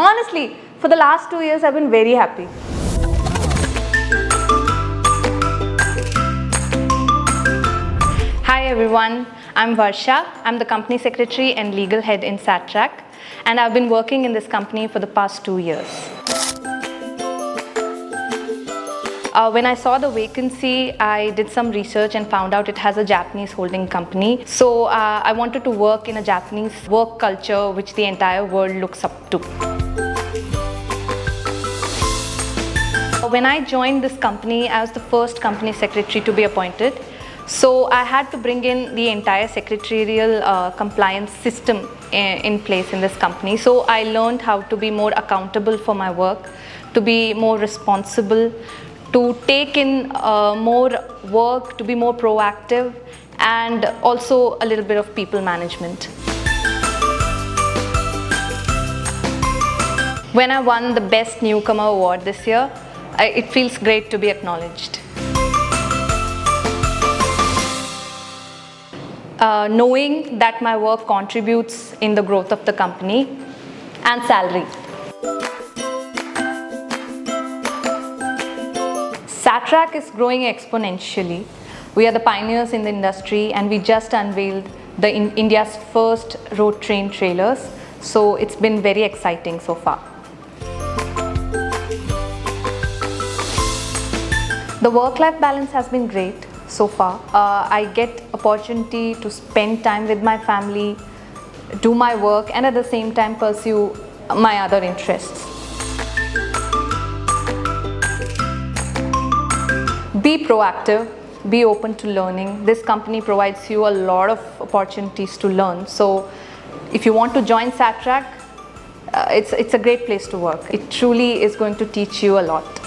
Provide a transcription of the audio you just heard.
Honestly, for the last 2 years, I've been very happy. Hi everyone, I'm Varsha. I'm the company secretary and legal head in Satrac, and I've been working in this company for the past 2 years. When I saw the vacancy, I did some research and found out it has a Japanese holding company. So I wanted to work in a Japanese work culture which the entire world looks up to. When I joined this company, I was the first company secretary to be appointed. So I had to bring in the entire secretarial compliance system in place in this company. So I learned how to be more accountable for my work, to be more responsible, to take in more work, to be more proactive, and also a little bit of people management. When I won the Best Newcomer Award this year, it feels great to be acknowledged. Knowing that my work contributes in the growth of the company, and salary. Satrac is growing exponentially. We are the pioneers in the industry, and we just unveiled India's first road train trailers. So it's been very exciting so far. The work-life balance has been great so far. I get opportunity to spend time with my family, do my work, and at the same time pursue my other interests. Be proactive, be open to learning. This company provides you a lot of opportunities to learn. So if you want to join Satrac, it's a great place to work. It truly is going to teach you a lot.